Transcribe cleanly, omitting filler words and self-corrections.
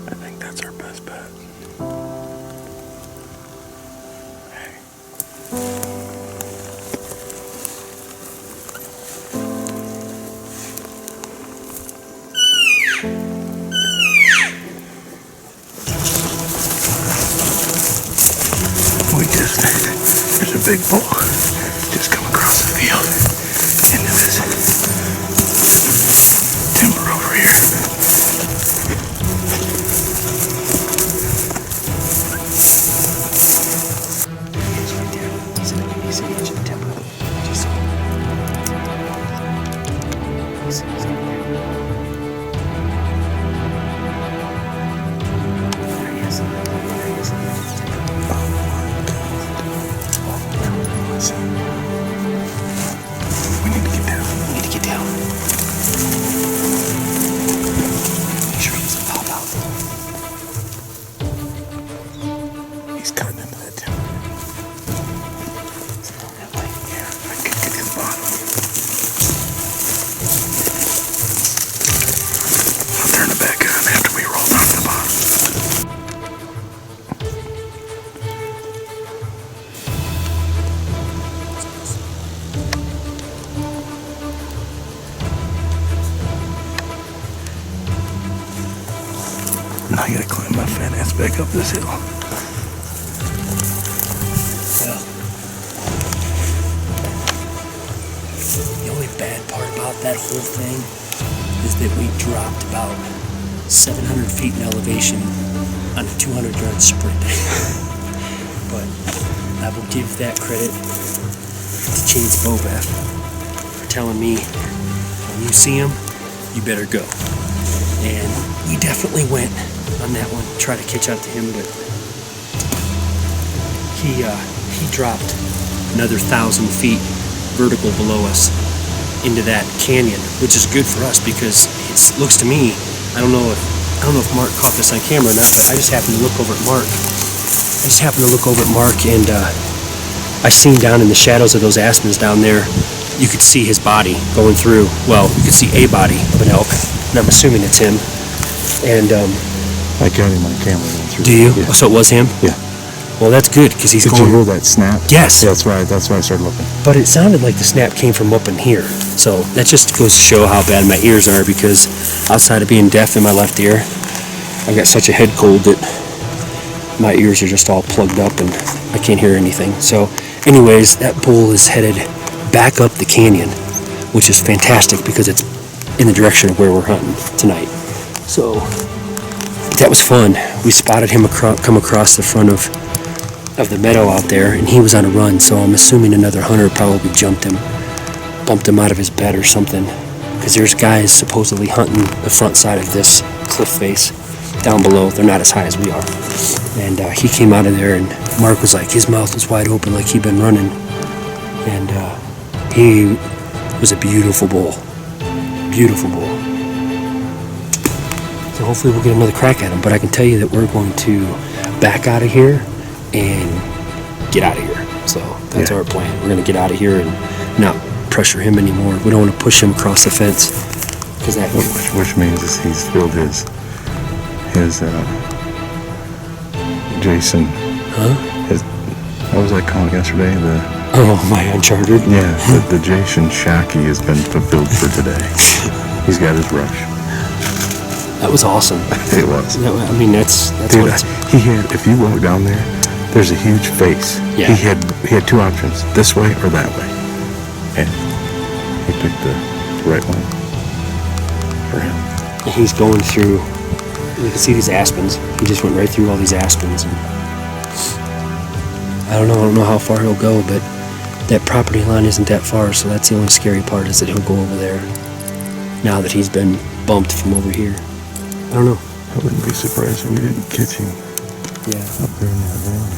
I think that's our best bet. There's a big bull just come across the field into this timber over here. He's right there. He's in the timber. Just so. He's over there. There he is. We need to get down. Make sure he doesn't pop out. He's cutting into that timber. He's going that way. Yeah, I can get to the bottom. I'll turn it back on after we roll down to the bottom. Now I gotta climb my fat ass back up this hill. Well, the only bad part about that whole thing is that we dropped about 700 feet in elevation on a 200-yard sprint. But I will give that credit to Chance Bobeth for telling me, when you see him, you better go. And we definitely went on that one, try to catch up to him, but he dropped another 1,000 feet vertical below us into that canyon, which is good for us because it looks to me, I don't know if Mark caught this on camera or not, but I just happened to look over at Mark. And I seen down in the shadows of those aspens down there, you could see his body going through. Well, you could see a body of an elk, and I'm assuming it's him. And I got him on camera going through. do you? Yeah. Oh, so it was him? Yeah. Well, that's good because he's Did going. you hear that snap? Yes. Yeah, that's why I started looking. But it sounded like the snap came from up in here. So that just goes to show how bad my ears are because outside of being deaf in my left ear, I got such a head cold that my ears are just all plugged up and I can't hear anything. So anyways, that bull is headed back up the canyon, which is fantastic because it's in the direction of where we're hunting tonight. So that was fun. We spotted him come across the front of the meadow out there, and he was on a run, so I'm assuming another hunter probably bumped him out of his bed or something, because there's guys supposedly hunting the front side of this cliff face down below. They're not as high as we are. And he came out of there, and Mark was like, his mouth was wide open like he'd been running. And he was a beautiful bull. Beautiful bull. So hopefully we'll get another crack at him, but I can tell you that we're going to back out of here and get out of here. So that's our plan. We're going to get out of here and not pressure him anymore. We don't want to push him across the fence. That Which means is he's filled his Jason. Huh? What was I calling yesterday? My Uncharted? Yeah, the Jason Shockey has been fulfilled for today. He's got his rush. That was awesome. It was. I mean, that's Dude, what it's... he had. If you walk down there, there's a huge face. Yeah. He had two options: this way or that way, and he picked the right one for him. And he's going through... You can see these aspens. He just went right through all these aspens. And I don't know how far he'll go, but that property line isn't that far, so that's the only scary part is that he'll go over there now that he's been bumped from over here. I don't know. I wouldn't be surprised if we didn't catch him Yeah. up there in that valley.